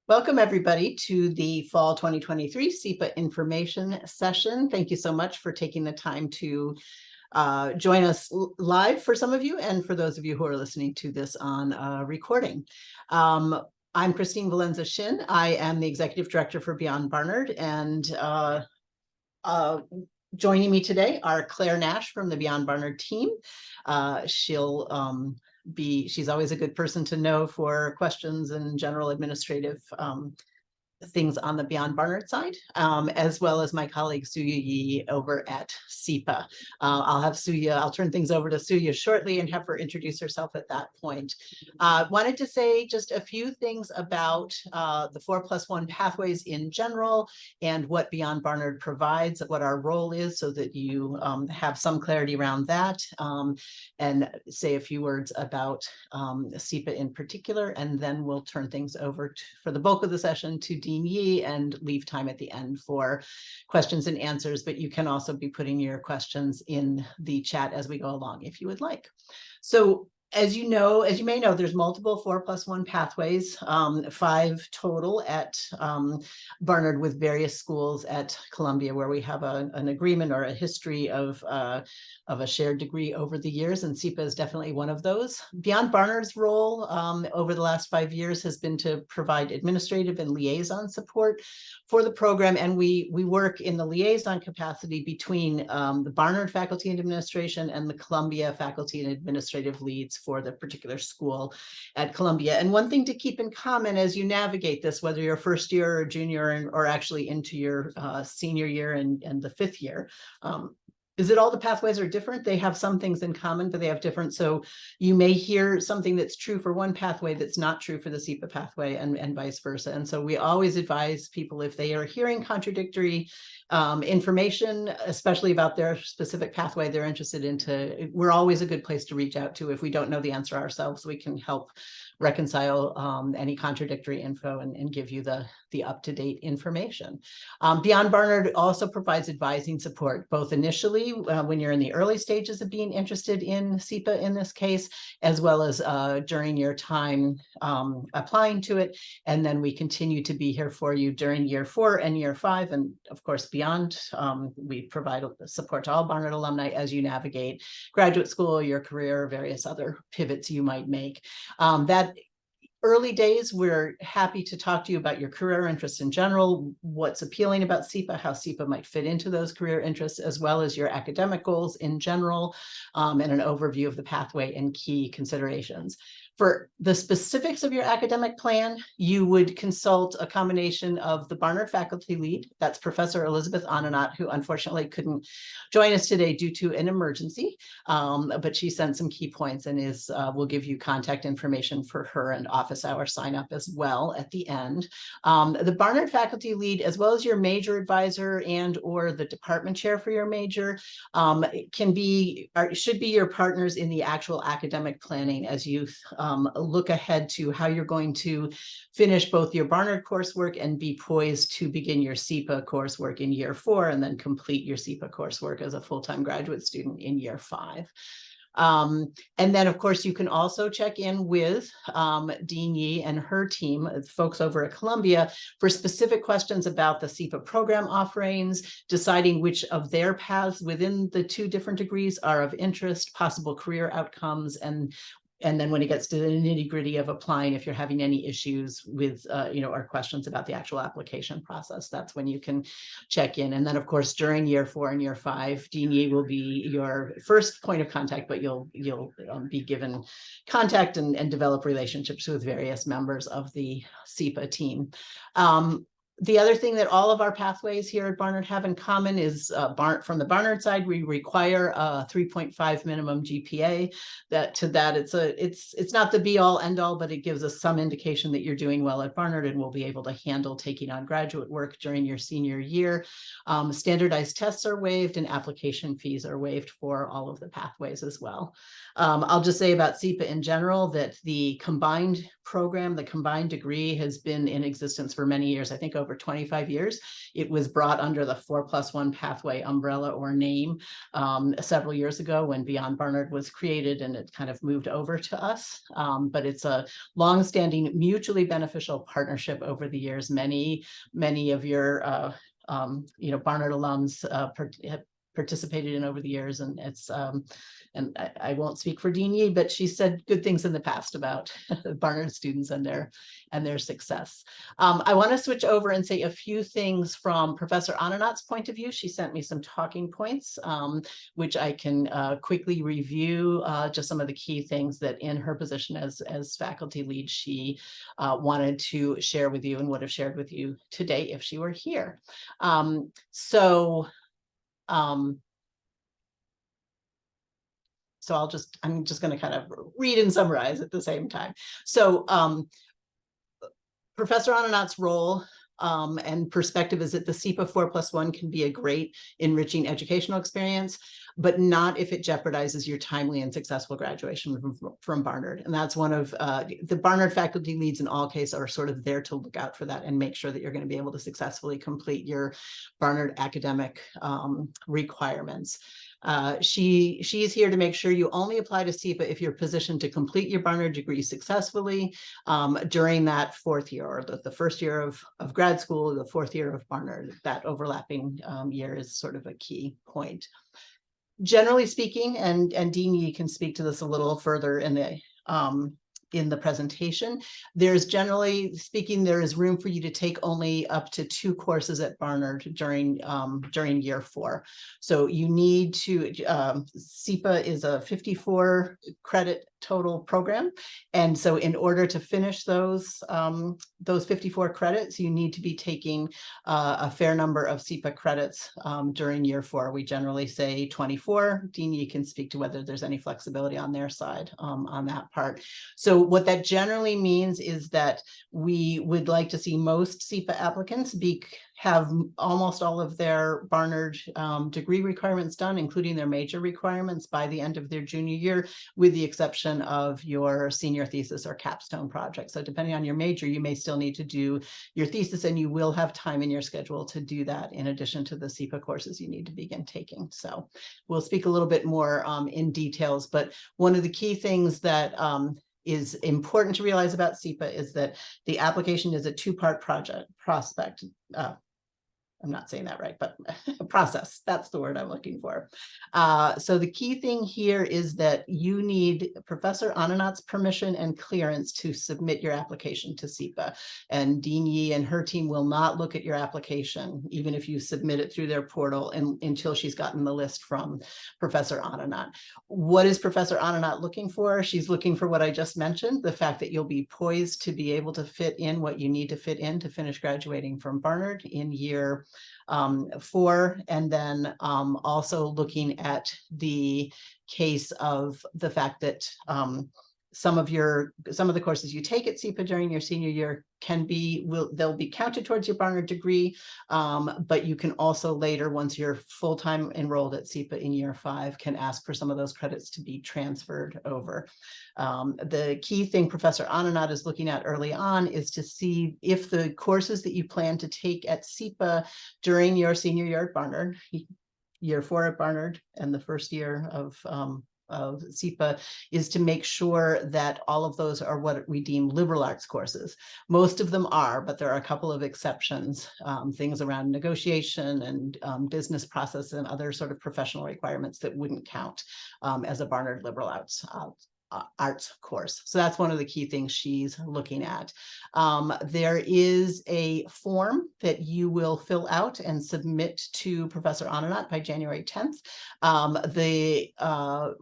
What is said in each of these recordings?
Welcome, everybody, to the Fall 2023 SIPA information session. Thank you so much for taking the time to join us live for some of you, and for those of you who are listening to this on recording. I'm Christine Valenza-Shin. I am the Executive Director for Beyond Barnard, and joining me today are Claire Nash from the Beyond Barnard team. She's always a good person to know for questions and general administrative things on the Beyond Barnard side, as well as my colleague Suya Yi over at SIPA. I'll turn things over to Suya shortly and have her introduce herself at that point. Wanted to say just a few things about the 4+1 pathways in general and what Beyond Barnard provides, what our role is, so that you have some clarity around that, and say a few words about SIPA in particular, and then we'll turn things over for the bulk of the session to Dean Yi and leave time at the end for questions and answers, but you can also be putting your questions in the chat as we go along if you would like. So as you may know, there's multiple 4+1 pathways, 5 total at Barnard, with various schools at Columbia where we have an agreement or a history of a shared degree over the years, and SIPA is definitely one of those. Beyond Barnard's role over the last 5 years has been to provide administrative and liaison support for the program, and we work in the liaison capacity between the Barnard faculty and administration and the Columbia faculty and administrative leads for the particular school at Columbia. And one thing to keep in common as you navigate this, whether you're first year or junior or actually into your senior year and the 5th year, is that all the pathways are different. They have some things in common, but they have different. So you may hear something that's true for one pathway that's not true for the SIPA pathway, and vice versa. And so we always advise people, if they are hearing contradictory information, especially about their specific pathway they're interested in, we're always a good place to reach out to. If we don't know the answer ourselves, we can help reconcile any contradictory info and give you the up-to-date information. Beyond Barnard also provides advising support, both initially when you're in the early stages of being interested in SIPA in this case, as well as during your time applying to it. And then we continue to be here for you during year 4 and year 5, and of course beyond. We provide support to all Barnard alumni as you navigate graduate school, your career, various other pivots you might make. That early days, we're happy to talk to you about your career interests in general, what's appealing about SIPA, how SIPA might fit into those career interests, as well as your academic goals in general, and an overview of the pathway and key considerations. For the specifics of your academic plan, you would consult a combination of the Barnard faculty lead, that's Professor Elizabeth Ananat, who unfortunately couldn't join us today due to an emergency, but she sent some key points and will give you contact information for her and office hour sign up as well at the end. The Barnard faculty lead, as well as your major advisor and or the department chair for your major, should be your partners in the actual academic planning as you look ahead to how you're going to finish both your Barnard coursework and be poised to begin your SIPA coursework in year 4, and then complete your SIPA coursework as a full-time graduate student in year 5. And then, of course, you can also check in with Dean Yi and her team, folks over at Columbia, for specific questions about the SIPA program offerings, deciding which of their paths within the 2 different degrees are of interest, possible career outcomes, and then when it gets to the nitty-gritty of applying, if you're having any issues with, or questions about the actual application process, that's when you can check in. And then, of course, during year 4 and year 5, Dean Yi will be your first point of contact, but you'll be given contact and develop relationships with various members of the SIPA team. The other thing that all of our pathways here at Barnard have in common is from the Barnard side, we require a 3.5 minimum GPA. It's not the be all end all, but it gives us some indication that you're doing well at Barnard and will be able to handle taking on graduate work during your senior year. Standardized tests are waived and application fees are waived for all of the pathways as well. I'll just say about SIPA in general that the combined program, the combined degree, has been in existence for many years, I think over 25 years. It was brought under the 4+1 pathway umbrella or name several years ago when Beyond Barnard was created, and it kind of moved over to us. But it's a longstanding, mutually beneficial partnership over the years. Many of your Barnard alums have participated in over the years, and it's and I won't speak for Dean Yee, but she said good things in the past about Barnard students and their success. I want to switch over and say a few things from Professor Ananat's point of view. She sent me some talking points, which I can quickly review, just some of the key things that in her position as faculty lead, she wanted to share with you and would have shared with you today if she were here. So I'm just going to kind of read and summarize at the same time. So Professor Ananat's role and perspective is that the SIPA 4+1 can be a great enriching educational experience, but not if it jeopardizes your timely and successful graduation from Barnard. And that's one of the Barnard faculty leads in all cases are sort of there to look out for that and make sure that you're going to be able to successfully complete your Barnard academic requirements. She's here to make sure you only apply to SIPA if you're positioned to complete your Barnard degree successfully during that fourth year, or the first year of grad school, the fourth year of Barnard. That overlapping year is sort of a key point. Generally speaking, and Dean Yee can speak to this a little further in the presentation, there's generally speaking, there is room for you to take only up to 2 courses at Barnard during year 4. So you need to, SIPA is a 54 credit total program. And so in order to finish those 54 credits, you need to be taking a fair number of SIPA credits during year 4. We generally say 24. Dean, you can speak to whether there's any flexibility on their side on that part. So what that generally means is that we would like to see most SIPA applicants have almost all of their Barnard degree requirements done, including their major requirements, by the end of their junior year, with the exception of your senior thesis or capstone project. So depending on your major, you may still need to do your thesis, and you will have time in your schedule to do that in addition to the SIPA courses you need to begin taking. So we'll speak a little bit more in details, but one of the key things that is important to realize about SIPA is that the application is a 2-part prospect. I'm not saying that right, but process, that's the word I'm looking for. So the key thing here is that you need Professor Ananat's permission and clearance to submit your application to SIPA. And Dean Yee and her team will not look at your application, even if you submit it through their portal, until she's gotten the list from Professor Ananat. What is Professor Ananat looking for? She's looking for what I just mentioned, the fact that you'll be poised to be able to fit in what you need to fit in to finish graduating from Barnard in year 4, and then also looking at the case of the fact that some of the courses you take at SIPA during your senior year they'll be counted towards your Barnard degree, but you can also later, once you're full-time enrolled at SIPA in year 5, can ask for some of those credits to be transferred over. The key thing Professor Ananat is looking at early on is to see if the courses that you plan to take at SIPA during your senior year at Barnard, year 4 at Barnard, and the first year of SIPA, is to make sure that all of those are what we deem liberal arts courses. Most of them are, but there are a couple of exceptions, things around negotiation and business process and other sort of professional requirements that wouldn't count as a Barnard liberal arts course. So that's one of the key things she's looking at. There is a form that you will fill out and submit to Professor Ananat by January 10th.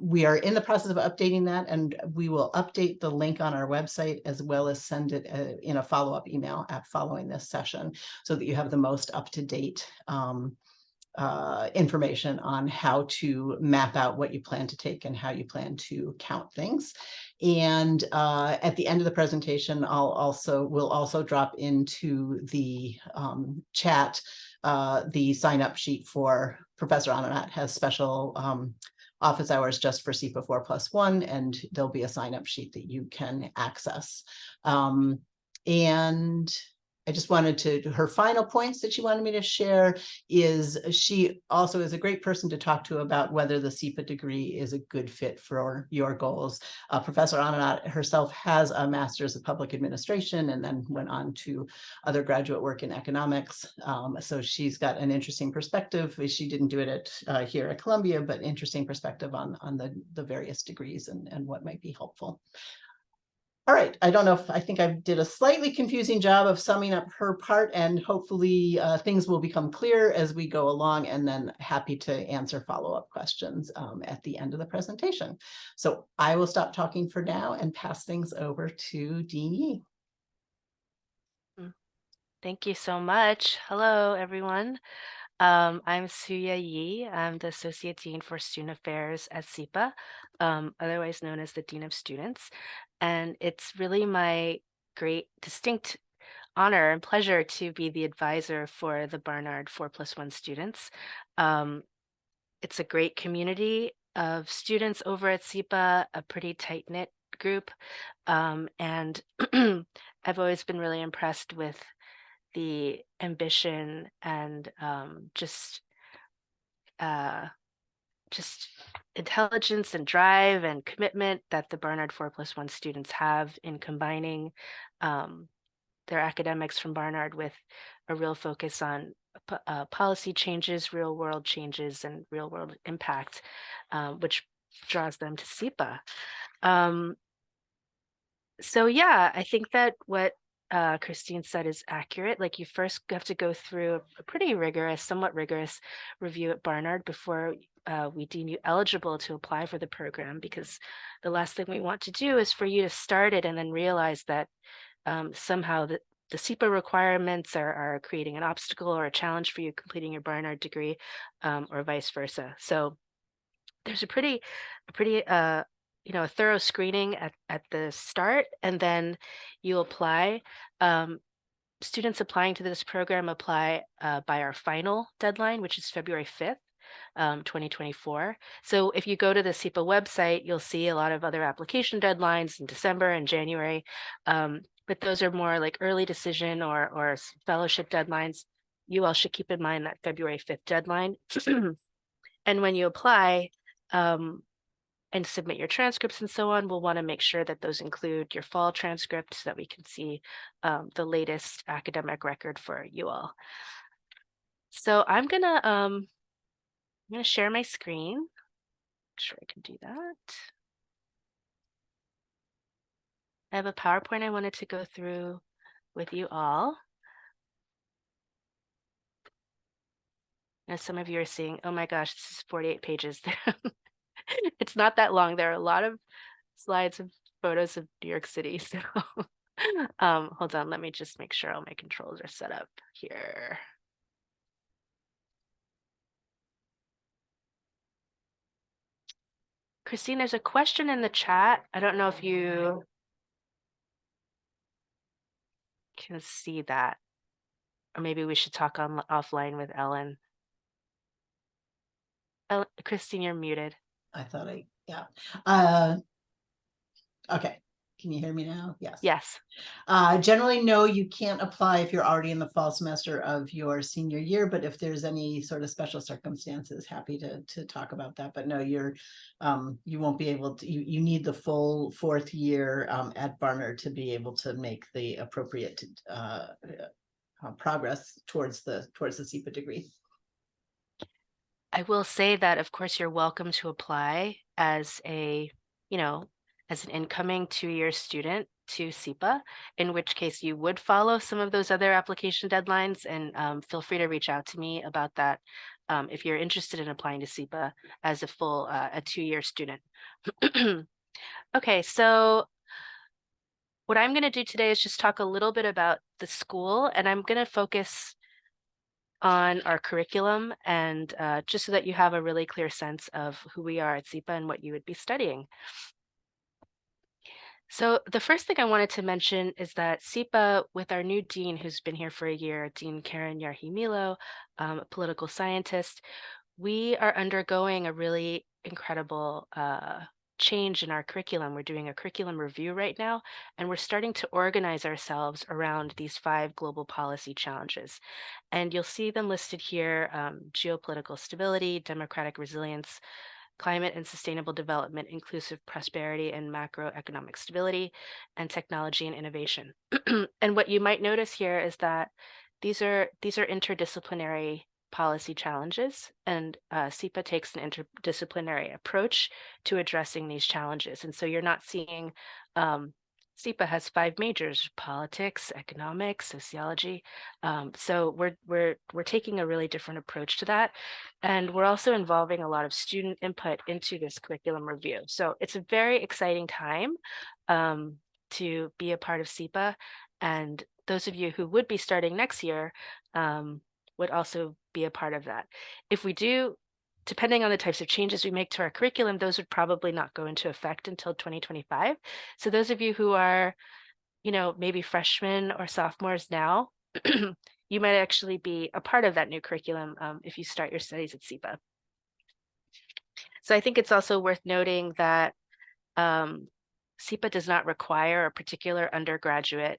We are in the process of updating that, and we will update the link on our website as well as send it in a follow-up email following this session, so that you have the most up-to-date information on how to map out what you plan to take and how you plan to count things. And at the end of the presentation, we'll also drop into the chat the sign-up sheet for Professor Ananat. Has special office hours just for SIPA 4+1, and there'll be a sign-up sheet that you can access. And I just wanted her final points that she wanted me to share is she also is a great person to talk to about whether the SIPA degree is a good fit for your goals. Professor Ananat herself has a master's of public administration and then went on to other graduate work in economics. So she's got an interesting perspective. She didn't do it here at Columbia, but interesting perspective on the various degrees and what might be helpful. All right, I don't know if I think I did a slightly confusing job of summing up her part, and hopefully things will become clear as we go along, and then happy to answer follow-up questions at the end of the presentation. So I will stop talking for now and pass things over to Dean Yee. Thank you so much. Hello, everyone. I'm Suya Yi. I'm the Associate Dean for Student Affairs at SIPA, otherwise known as the Dean of Students. And it's really my great, distinct honor and pleasure to be the advisor for the Barnard 4+1 students. It's a great community of students over at SIPA, a pretty tight-knit group. And I've always been really impressed with the ambition and just intelligence and drive and commitment that the Barnard 4+1 students have in combining their academics from Barnard with a real focus on policy changes, real world changes, and real world impact, which draws them to SIPA. So yeah, I think that what Christine said is accurate. Like, you first have to go through a pretty rigorous, somewhat rigorous review at Barnard before we deem you eligible to apply for the program, because the last thing we want to do is for you to start it and then realize that somehow the SIPA requirements are creating an obstacle or a challenge for you completing your Barnard degree, or vice versa. So there's a pretty a thorough screening at the start, and then you apply. Students applying to this program apply by our final deadline, which is February 5th, 2024. So if you go to the SIPA website, you'll see a lot of other application deadlines in December and January, but those are more like early decision or fellowship deadlines. You all should keep in mind that February 5th deadline. And when you apply, and submit your transcripts and so on, we'll want to make sure that those include your fall transcript so that we can see the latest academic record for you all. So I'm gonna share my screen. Make sure I can do that. I have a PowerPoint I wanted to go through with you all. As some of you are seeing, oh my gosh, this is 48 pages. It's not that long. There are a lot of slides and photos of New York City. So hold on, let me just make sure all my controls are set up here. Christine, there's a question in the chat. I don't know if you can see that, or maybe we should talk offline with Ellen. Christine, you're muted. I thought yeah. Okay. Can you hear me now? Yes. Yes. Generally, no, you can't apply if you're already in the fall semester of your senior year, but if there's any sort of special circumstances, happy to talk about that. But no, you won't be able to, you need the full fourth year at Barnard to be able to make the appropriate progress towards the SIPA degree. I will say that, of course, you're welcome to apply as a, as an incoming 2-year student to SIPA, in which case you would follow some of those other application deadlines, and feel free to reach out to me about that if you're interested in applying to SIPA as a full a 2-year student. Okay, so what I'm going to do today is just talk a little bit about the school, and I'm going to focus on our curriculum, and just so that you have a really clear sense of who we are at SIPA and what you would be studying. So the first thing I wanted to mention is that SIPA, with our new dean who's been here for a year, Dean Karen Yarhimilo, a political scientist, we are undergoing a really incredible change in our curriculum. We're doing a curriculum review right now, and we're starting to organize ourselves around these 5 global policy challenges. And you'll see them listed here: geopolitical stability, democratic resilience, climate and sustainable development, inclusive prosperity and macroeconomic stability, and technology and innovation. And what you might notice here is that these are interdisciplinary policy challenges, and SIPA takes an interdisciplinary approach to addressing these challenges. And so you're not seeing SIPA has 5 majors: politics, economics, sociology. So we're taking a really different approach to that. And we're also involving a lot of student input into this curriculum review. So it's a very exciting time to be a part of SIPA. And those of you who would be starting next year would also be a part of that. If we do, depending on the types of changes we make to our curriculum, those would probably not go into effect until 2025. So those of you who are, maybe freshmen or sophomores now, you might actually be a part of that new curriculum if you start your studies at SIPA. So I think it's also worth noting that SIPA does not require a particular undergraduate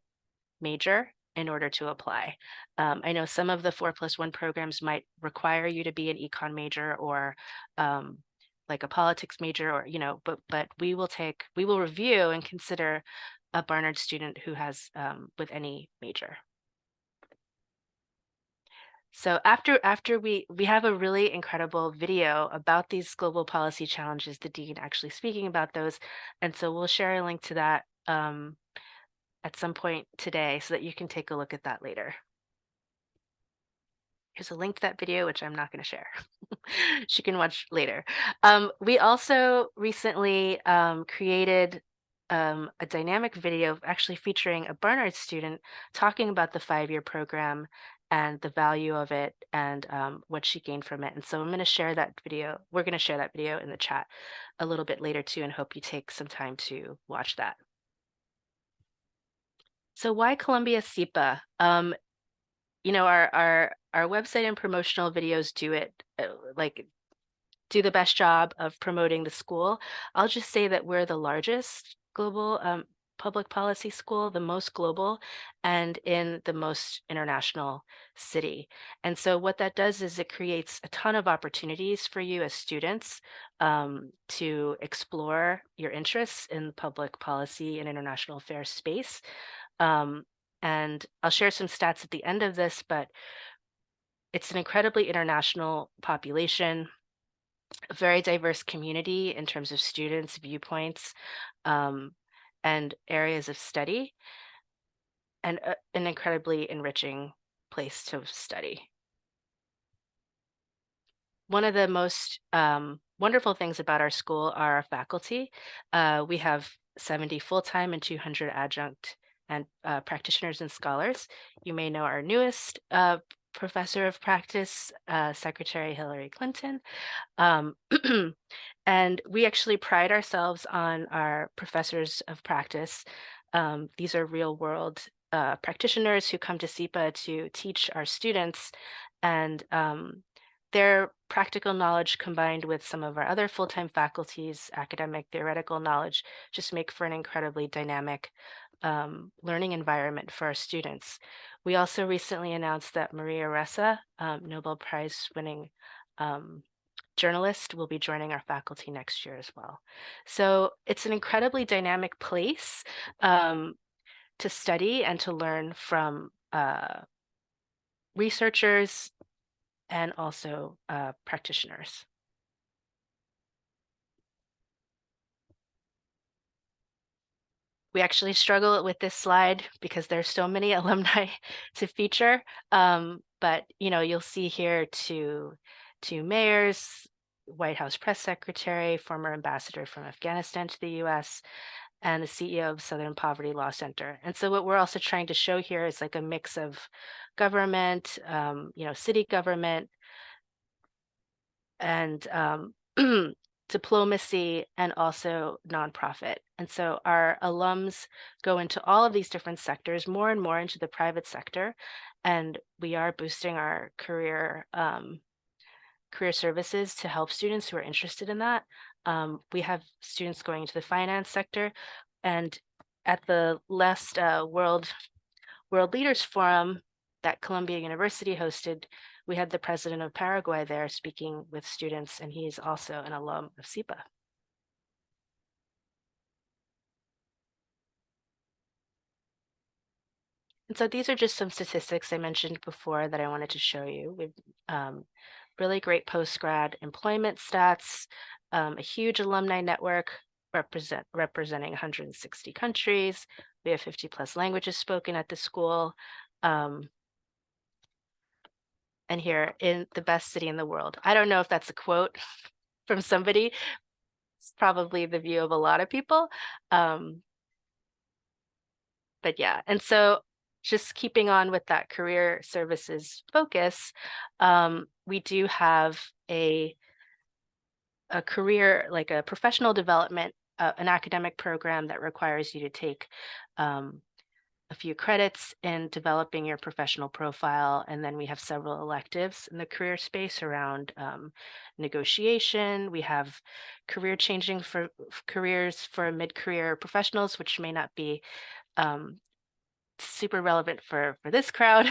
major in order to apply. I know some of the 4+1 programs might require you to be an econ major or like a politics major, or but we will review and consider a Barnard student who has with any major. So after we have a really incredible video about these global policy challenges, the dean actually speaking about those, and so we'll share a link to that at some point today so that you can take a look at that later. Here's a link to that video, which I'm not going to share. She can watch later. We also recently created a dynamic video actually featuring a Barnard student talking about the 5-year program and the value of it and what she gained from it. And so I'm going to share that video. We're going to share that video in the chat a little bit later too, and hope you take some time to watch that. So why Columbia SIPA? Our website and promotional videos do the best job of promoting the school. I'll just say that we're the largest global public policy school, the most global, and in the most international city. And so what that does is it creates a ton of opportunities for you as students to explore your interests in public policy and international affairs space. And I'll share some stats at the end of this, but it's an incredibly international population, a very diverse community in terms of students, viewpoints, and areas of study, and an incredibly enriching place to study. One of the most wonderful things about our school are our faculty. We have 70 full-time and 200 adjunct and practitioners and scholars. You may know our newest professor of practice, Secretary Hillary Clinton. And we actually pride ourselves on our professors of practice. These are real world practitioners who come to SIPA to teach our students, and their practical knowledge combined with some of our other full-time faculty's academic theoretical knowledge just make for an incredibly dynamic learning environment for our students. We also recently announced that Maria Ressa, Nobel Prize winning journalist, will be joining our faculty next year as well. So it's an incredibly dynamic place to study and to learn from researchers and also practitioners. We actually struggle with this slide because there's so many alumni to feature, but you'll see here two mayors, White House press secretary, former ambassador from Afghanistan to the US, and the CEO of Southern Poverty Law Center. And so what we're also trying to show here is like a mix of government, city government, and diplomacy, and also nonprofit. And so our alums go into all of these different sectors, more and more into the private sector, and we are boosting our career services to help students who are interested in that. We have students going into the finance sector, and at the last World Leaders Forum that Columbia University hosted, we had the president of Paraguay there speaking with students, and he's also an alum of SIPA. And so these are just some statistics I mentioned before that I wanted to show you. We've really great post-grad employment stats, a huge alumni network representing 160 countries. We have 50 plus languages spoken at the school. And here in the best city in the world. I don't know if that's a quote from somebody. It's probably the view of a lot of people. But yeah, and so just keeping on with that career services focus, we do have a career, like a professional development, an academic program that requires you to take a few credits in developing your professional profile. And then we have several electives in the career space around negotiation. We have career changing for careers for mid-career professionals, which may not be super relevant for this crowd.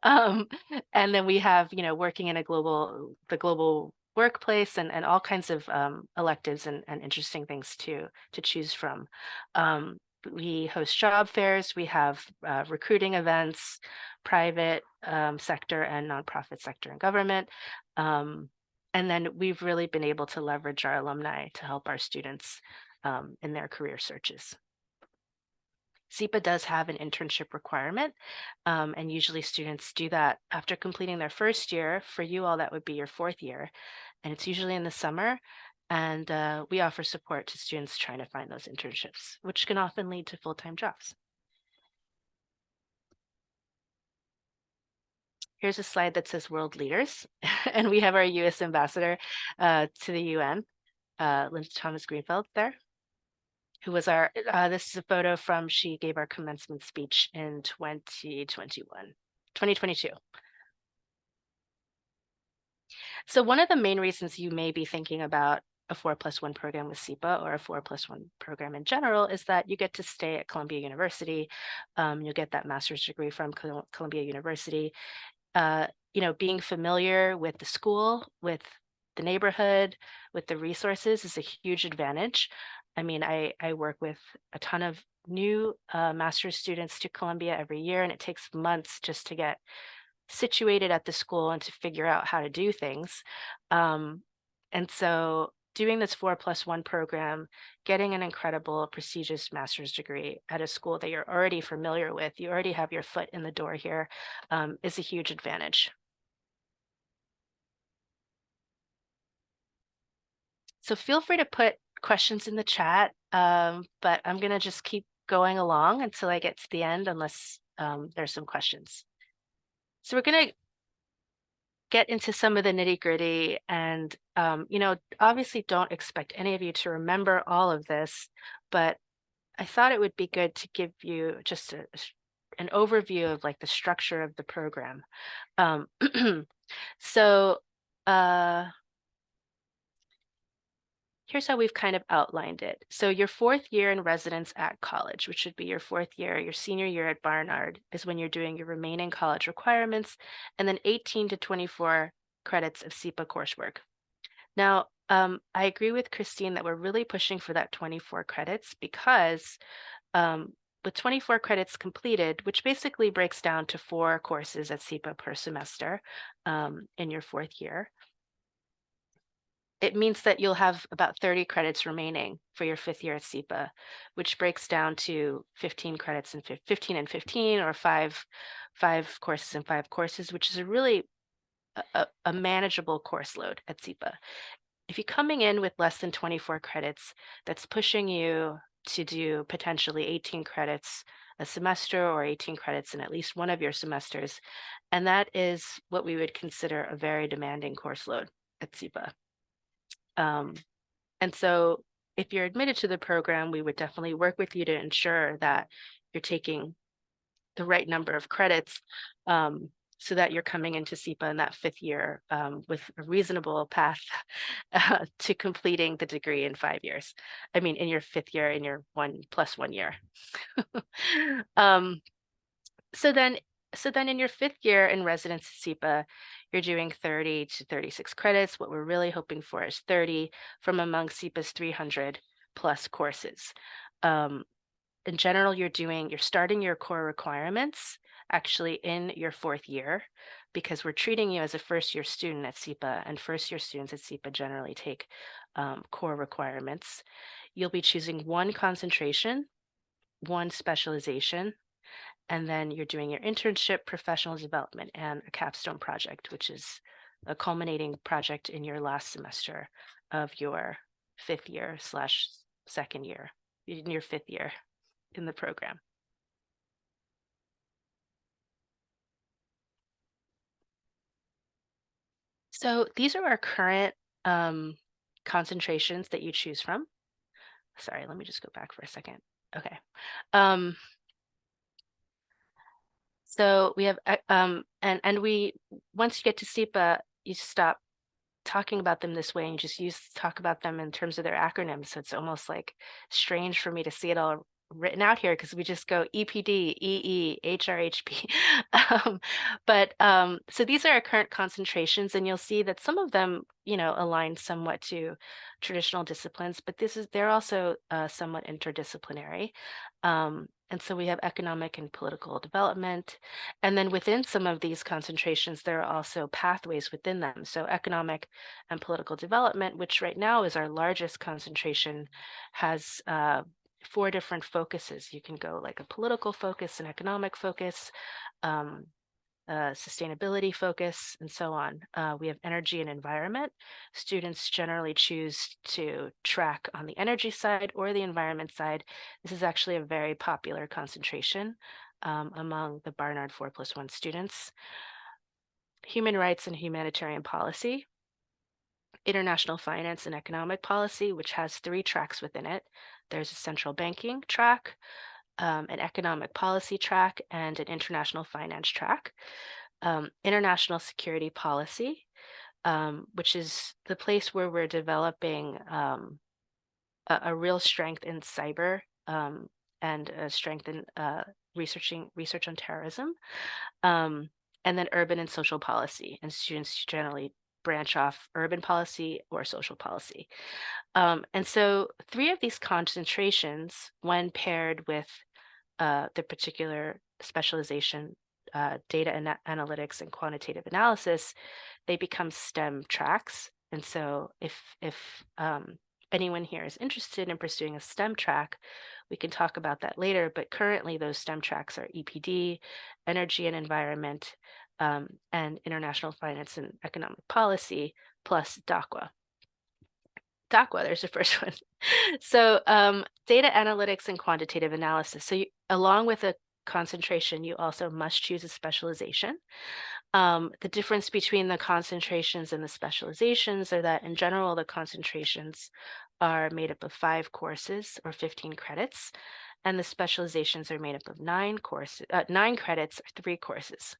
um, and then we have, you know, working in the global workplace, and all kinds of electives and interesting things to choose from. We host job fairs. We have recruiting events, private sector and nonprofit sector and government. And then we've really been able to leverage our alumni to help our students in their career searches. SIPA does have an internship requirement, and usually students do that after completing their first year. For you all, that would be your fourth year, and it's usually in the summer. And we offer support to students trying to find those internships, which can often lead to full-time jobs. Here's a slide that says world leaders, and we have our US ambassador to the UN, Linda Thomas Greenfield there, who was our, this is a photo from, she gave our commencement speech in 2022. So one of the main reasons you may be thinking about a 4+1 program with SIPA, or a 4+1 program in general, is that you get to stay at Columbia University. You'll get that master's degree from Columbia University. You know, being familiar with the school, with the neighborhood, with the resources is a huge advantage. I mean, I work with a ton of new master's students to Columbia every year, and it takes months just to get situated at the school and to figure out how to do things. And so doing this 4+1 program, getting an incredible, prestigious master's degree at a school that you're already familiar with, you already have your foot in the door here, is a huge advantage. So feel free to put questions in the chat, but I'm going to just keep going along until I get to the end, unless there's some questions. So we're going to get into some of the nitty-gritty, and you know, obviously don't expect any of you to remember all of this, but I thought it would be good to give you just an overview of like the structure of the program. So here's how we've kind of outlined it. So your fourth year in residence at college, which should be your fourth year, your senior year at Barnard, is when you're doing your remaining college requirements, and then 18 to 24 credits of SIPA coursework. Now, I agree with Christine that we're really pushing for that 24 credits, because with 24 credits completed, which basically breaks down to 4 courses at SIPA per semester in your fourth year, it means that you'll have about 30 credits remaining for your fifth year at SIPA, which breaks down to 15 credits and 15 and 15, or five courses and 5 courses, which is a really a manageable course load at SIPA. If you're coming in with less than 24 credits, that's pushing you to do potentially 18 credits a semester, or 18 credits in at least one of your semesters. And that is what we would consider a very demanding course load at SIPA. And so if you're admitted to the program, we would definitely work with you to ensure that you're taking the right number of credits. so that you're coming into SIPA in that 5th year with a reasonable path to completing the degree in 5 years. I mean, in your 5th year, in your 1+1 year. um, so then, in your 5th year in residence at SIPA, you're doing 30 to 36 credits. What we're really hoping for is 30 from among SIPA's 300 plus courses. In general, you're starting your core requirements actually in your 4th year, because we're treating you as a first-year student at SIPA, and first-year students at SIPA generally take core requirements. You'll be choosing one concentration, one specialization, and then you're doing your internship, professional development, and a capstone project, which is a culminating project in your last semester of your 5th year / 2nd year, in your 5th year in the program. So these are our current concentrations that you choose from. Sorry, let me just go back for a second. Okay. So we have, and we, once you get to SIPA, you stop talking about them this way and you just talk about them in terms of their acronyms. So it's almost like strange for me to see it all written out here, because we just go EPD, EE, HRHP. So these are our current concentrations, and you'll see that some of them, align somewhat to traditional disciplines, but they're also somewhat interdisciplinary. And so we have economic and political development. And then within some of these concentrations, there are also pathways within them. So economic and political development, which right now is our largest concentration, has 4 different focuses. You can go like a political focus, an economic focus, sustainability focus, and so on. We have energy and environment. Students generally choose to track on the energy side or the environment side. This is actually a very popular concentration among the Barnard 4+1 students. Human rights and humanitarian policy, international finance and economic policy, which has 3 tracks within it. There's a central banking track, an economic policy track, and an international finance track. International security policy, which is the place where we're developing a real strength in cyber and a strength in research on terrorism. And then urban and social policy, and students generally branch off urban policy or social policy. And so 3 of these concentrations, when paired with the particular specialization, data analytics and quantitative analysis, they become STEM tracks. And so if anyone here is interested in pursuing a STEM track, we can talk about that later. But currently, those STEM tracks are EPD, energy and environment, and international finance and economic policy, plus DAQUA. DAQUA, there's the first one. So data analytics and quantitative analysis. So along with a concentration, you also must choose a specialization. The difference between the concentrations and the specializations are that in general, the concentrations are made up of 5 courses or 15 credits, and the specializations are made up of 9 credits or 3 courses.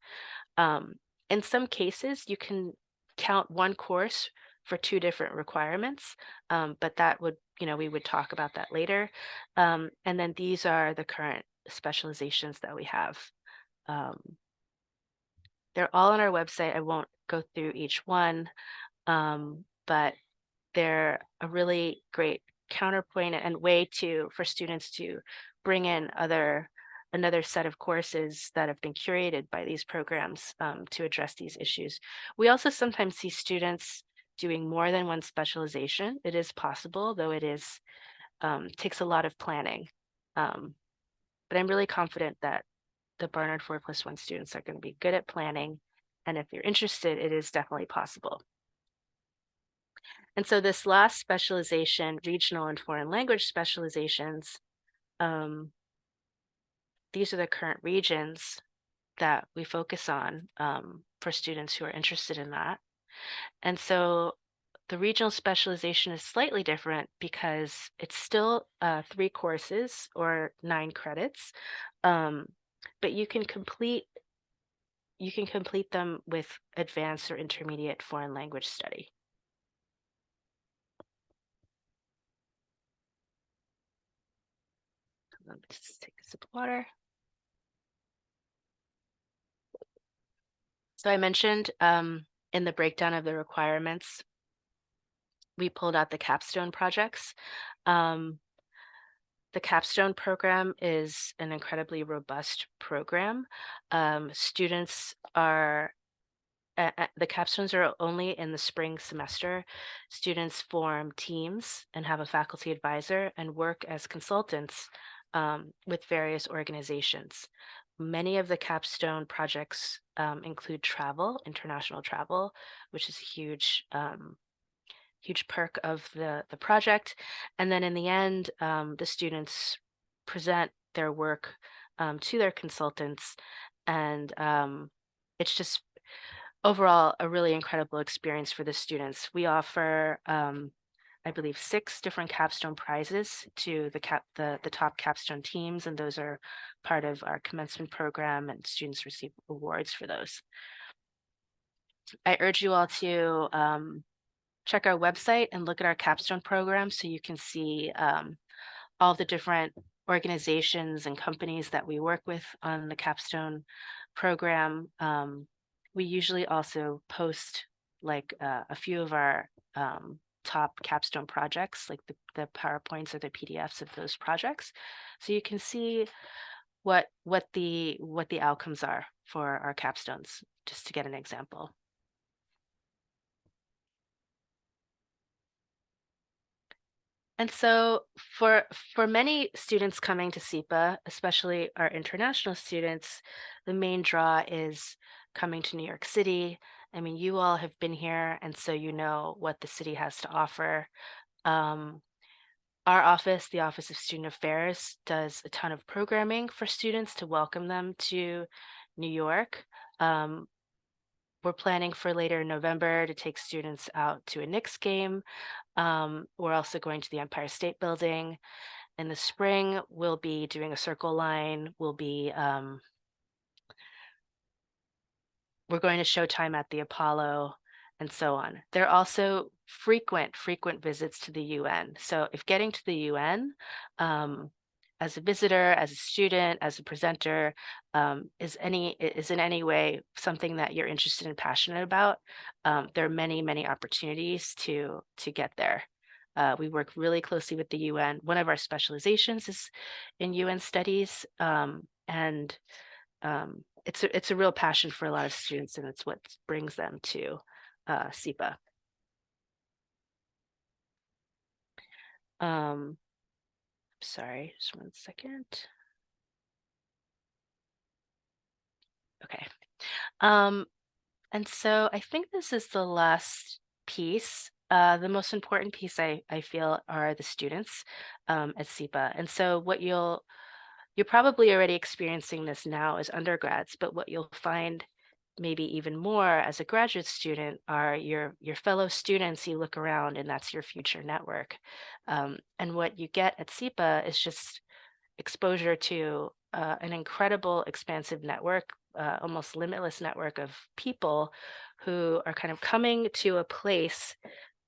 In some cases, you can count one course for 2 different requirements, but that would, we would talk about that later. And then these are the current specializations that we have. They're all on our website. I won't go through each one, but they're a really great counterpoint and way for students to bring in another set of courses that have been curated by these programs to address these issues. We also sometimes see students doing more than one specialization. It is possible, though it takes a lot of planning. But I'm really confident that the Barnard 4+1 students are going to be good at planning. And if you're interested, it is definitely possible. And so this last specialization, regional and foreign language specializations, these are the current regions that we focus on for students who are interested in that. And so the regional specialization is slightly different because it's still 3 courses or 9 credits, but you can complete you can complete them with advanced or intermediate foreign language study. Let me just take a sip of water. So I mentioned in the breakdown of the requirements, we pulled out the capstone projects. The capstone program is an incredibly robust program. Students are the capstones are only in the spring semester. Students form teams and have a faculty advisor and work as consultants with various organizations. Many of the capstone projects include travel, international travel, which is a huge perk of the project. And then in the end, the students present their work to their consultants, and it's just overall a really incredible experience for the students. We offer, I believe, 6 different capstone prizes to the top capstone teams, and those are part of our commencement program, and students receive awards for those. I urge you all to check our website and look at our capstone program so you can see all the different organizations and companies that we work with on the capstone program. We usually also post like a few of our top capstone projects, like the PowerPoints or the PDFs of those projects, so you can see what the outcomes are for our capstones, just to get an example. And so for many students coming to SIPA, especially our international students, the main draw is coming to New York City. I mean, you all have been here, and so you know what the city has to offer. Um, our office, the Office of Student Affairs, does a ton of programming for students to welcome them to New York. We're planning for later in November to take students out to a Knicks game. We're also going to the Empire State Building. In the spring, we'll be doing a circle line. We're going to Showtime at the Apollo, and so on. There are also frequent visits to the UN. So if getting to the UN as a visitor, as a student, as a presenter, is in any way something that you're interested and passionate about, there are many opportunities to get there. We work really closely with the UN. One of our specializations is in UN studies, and it's a real passion for a lot of students, and it's what brings them to SIPA. Sorry, just one second. Okay. And so I think this is the last piece. The most important piece I feel are the students at SIPA. And so you're probably already experiencing this now as undergrads, but what you'll find maybe even more as a graduate student are your fellow students. You look around and that's your future network. And what you get at SIPA is just exposure to an incredible expansive network, almost limitless network of people who are kind of coming to a place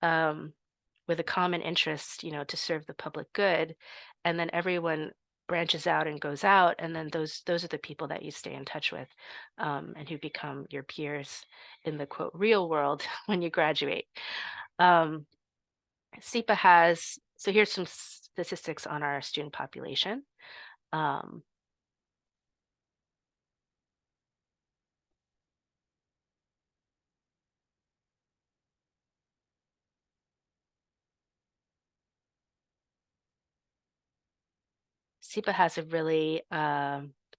with a common interest, to serve the public good. And then everyone branches out and goes out, and then those are the people that you stay in touch with, and who become your peers in the quote real world when you graduate. SIPA has, so here's some statistics on our student population. SIPA has a really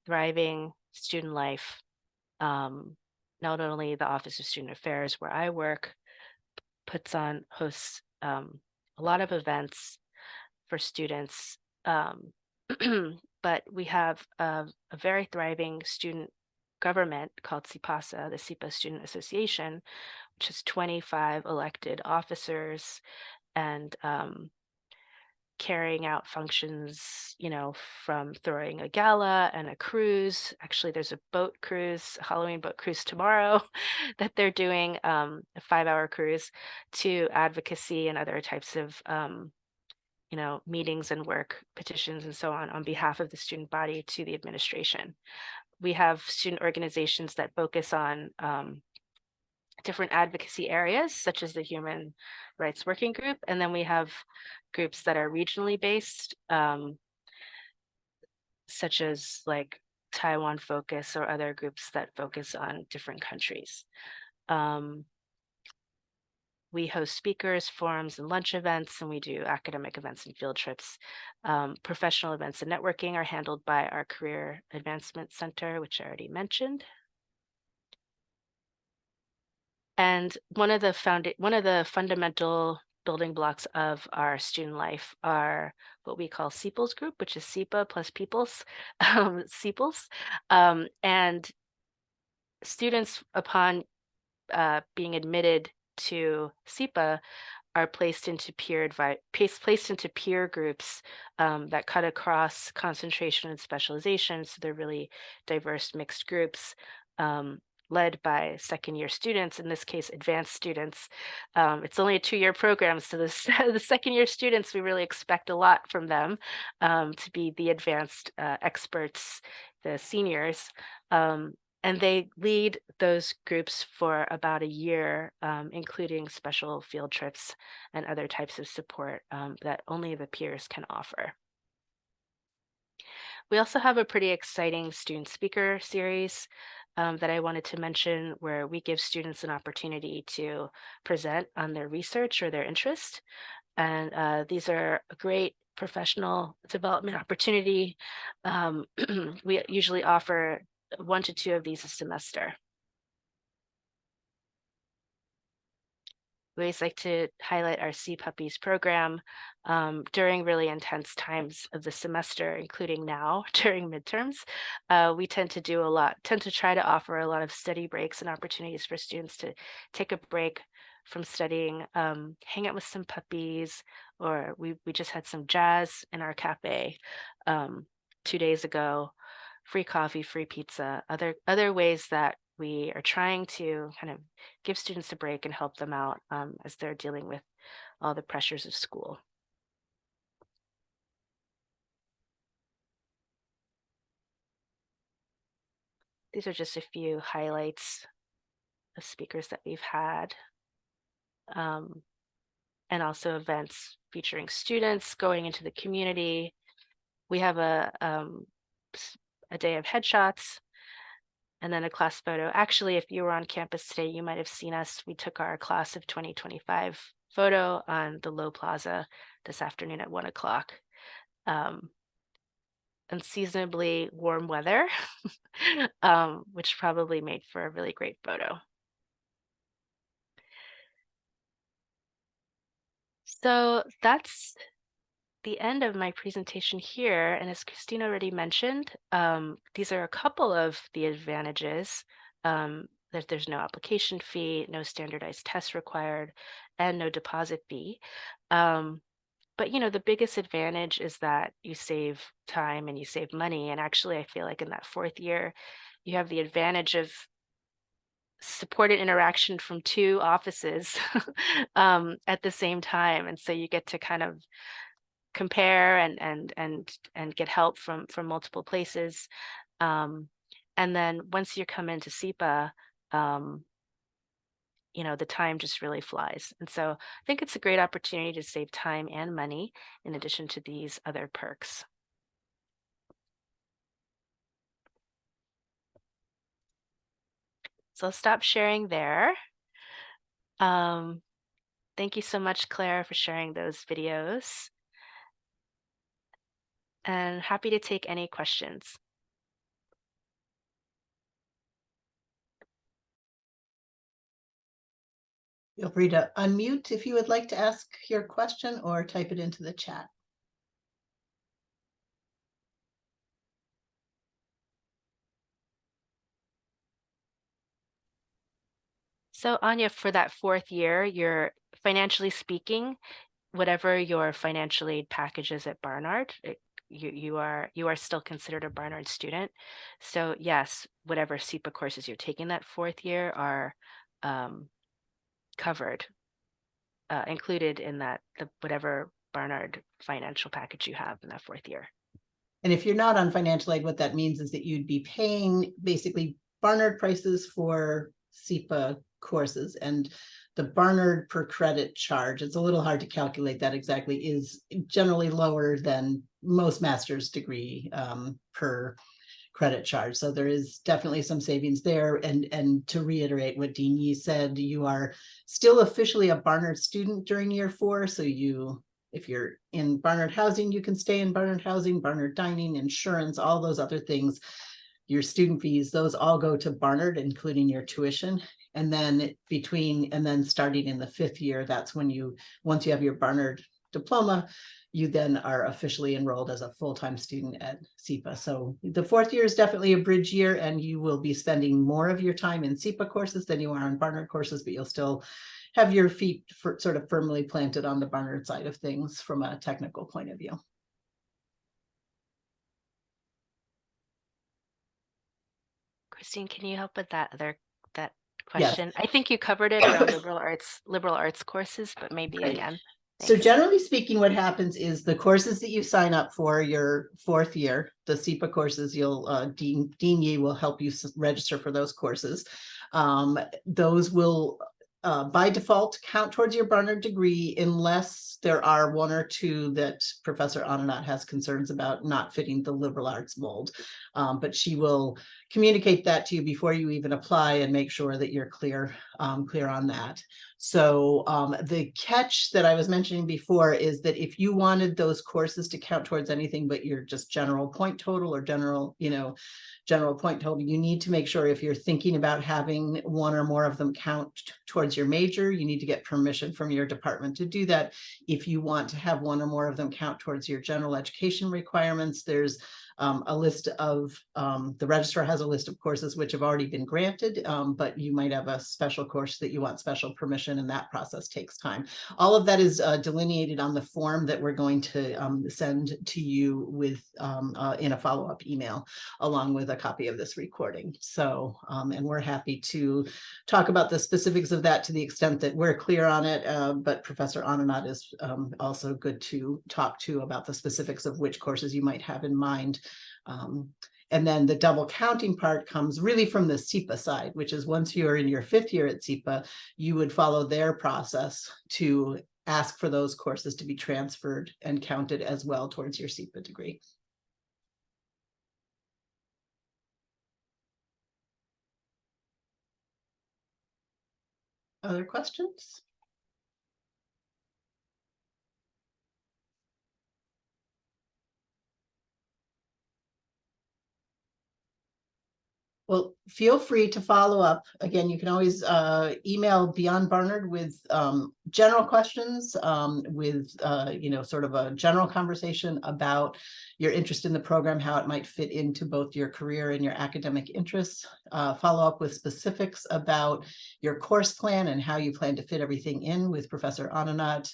thriving student life. Not only the Office of Student Affairs, where I work, hosts a lot of events for students, but we have a very thriving student government called SIPASA, the SIPA Student Association, which has 25 elected officers, and carrying out functions, from throwing a gala and a cruise. Actually, there's a boat cruise, a Halloween boat cruise tomorrow that they're doing, a 5-hour cruise, to advocacy and other types of, meetings and work, petitions and so on behalf of the student body to the administration. We have student organizations that focus on different advocacy areas, such as the Human Rights Working Group. And then we have groups that are regionally based, such as like Taiwan Focus or other groups that focus on different countries. We host speakers, forums, and lunch events, and we do academic events and field trips. Professional events and networking are handled by our Career Advancement Center, which I already mentioned. And one of the fundamental building blocks of our student life are what we call SIPLs group, which is SIPA plus peoples, SIPLs. And students, upon being admitted to SIPA, are placed into peer groups that cut across concentration and specialization. So they're really diverse mixed groups, led by second-year students, in this case, advanced students. It's only a 2-year program, so the second-year students, we really expect a lot from them, to be the advanced experts, the seniors. And they lead those groups for about a year, including special field trips and other types of support that only the peers can offer. We also have a pretty exciting student speaker series that I wanted to mention, where we give students an opportunity to present on their research or their interest. And these are a great professional development opportunity. We usually offer 1 to 2 of these a semester. We always like to highlight our Sea Puppies program during really intense times of the semester, including now during midterms. We tend to try to offer a lot of study breaks and opportunities for students to take a break from studying, hang out with some puppies, or we just had some jazz in our cafe 2 days ago. Free coffee, free pizza, other ways that we are trying to kind of give students a break and help them out as they're dealing with all the pressures of school. These are just a few highlights of speakers that we've had, and also events featuring students going into the community. We have a day of headshots and then a class photo. Actually, if you were on campus today, you might have seen us. We took our class of 2025 photo on the Low Plaza this afternoon at 1 o'clock. Unseasonably warm weather, which probably made for a really great photo. So that's the end of my presentation here. And as Christine already mentioned, these are a couple of the advantages. That there's no application fee, no standardized tests required, and no deposit fee. But the biggest advantage is that you save time and you save money. And actually, I feel like in that 4th year, you have the advantage of supported interaction from 2 offices at the same time. And so you get to kind of compare and get help from multiple places. And then once you come into SIPA, the time just really flies. And so I think it's a great opportunity to save time and money in addition to these other perks. So I'll stop sharing there. Thank you so much, Claire, for sharing those videos. And happy to take any questions. Feel free to unmute if you would like to ask your question or type it into the chat. So Anya, for that 4th year, you're financially speaking, whatever your financial aid package is at Barnard, you are still considered a Barnard student. So yes, whatever SIPA courses you're taking that 4th year are covered, included in whatever Barnard financial package you have in that 4th year. And if you're not on financial aid, what that means is that you'd be paying basically Barnard prices for SIPA courses, and the Barnard per credit charge, it's a little hard to calculate that exactly, is generally lower than most master's degree per credit charge. So there is definitely some savings there. And to reiterate what Dean Yee said, you are still officially a Barnard student during year 4. So if you're in Barnard housing, you can stay in Barnard housing, Barnard dining, insurance, all those other things. Your student fees, those all go to Barnard, including your tuition. And then starting in the 5th year, that's when once you have your Barnard diploma, you then are officially enrolled as a full-time student at SIPA. So the 4th year is definitely a bridge year, and you will be spending more of your time in SIPA courses than you are on Barnard courses, but you'll still have your feet sort of firmly planted on the Barnard side of things from a technical point of view. Christine, can you help with that Yes. question? I think you covered it around liberal arts courses, but maybe Right. again. So Thanks. generally speaking, what happens is the courses that you sign up for your 4th year, the SIPA courses, Dean Yee will help you register for those courses. Those will by default count towards your Barnard degree, unless there are 1 or 2 that Professor Ananat has concerns about not fitting the liberal arts mold. But she will communicate that to you before you even apply and make sure that you're clear on that. So the catch that I was mentioning before is that if you wanted those courses to count towards anything but your just general point total or general point total, you need to make sure, if you're thinking about having 1 or more of them count towards your major, you need to get permission from your department to do that. If you want to have 1 or more of them count towards your general education requirements, there's a list of the registrar has a list of courses which have already been granted, but you might have a special course that you want special permission, and that process takes time. All of that is delineated on the form that we're going to send to you with in a follow-up email, along with a copy of this recording. So, and we're happy to talk about the specifics of that to the extent that we're clear on it, but Professor Ananat is also good to talk to about the specifics of which courses you might have in mind. And then the double counting part comes really from the SIPA side, which is once you're in your 5th year at SIPA, you would follow their process to ask for those courses to be transferred and counted as well towards your SIPA degree. Other questions? Well, feel free to follow up. Again, you can always email Beyond Barnard with general questions, with sort of a general conversation about your interest in the program, how it might fit into both your career and your academic interests. Follow up with specifics about your course plan and how you plan to fit everything in with Professor Ananat.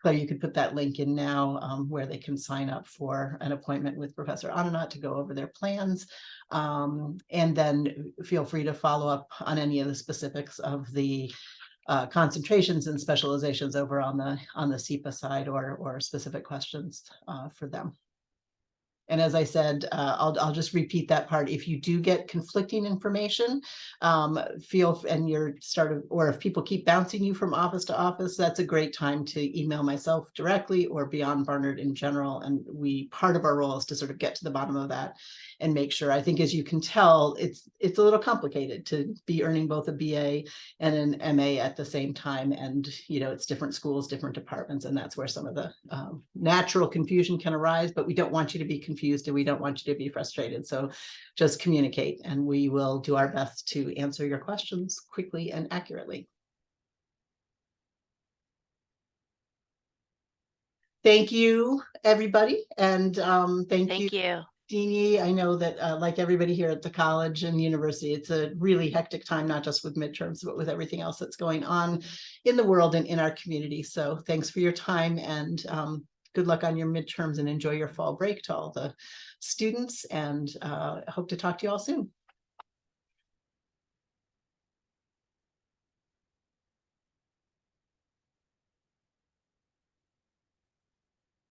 So you could put that link in now where they can sign up for an appointment with Professor Ananat to go over their plans. And then feel free to follow up on any of the specifics of the concentrations and specializations over on the SIPA side, or specific questions for them. And as I said, I'll just repeat that part. If you do get conflicting information, or if people keep bouncing you from office to office, that's a great time to email myself directly or Beyond Barnard in general. And part of our role is to sort of get to the bottom of that and make sure. I think, as you can tell, it's a little complicated to be earning both a BA and an MA at the same time. And, it's different schools, different departments, and that's where some of the natural confusion can arise, but we don't want you to be confused and we don't want you to be frustrated. So just communicate and we will do our best to answer your questions quickly and accurately. Thank you, everybody. And thank you Dean Yee, I know that like everybody here at the college and university, it's a really hectic time, not just with midterms, but with everything else that's going on in the world and in our community. So thanks for your time, and good luck on your midterms, and enjoy your fall break to all the students, and hope to talk to you all soon.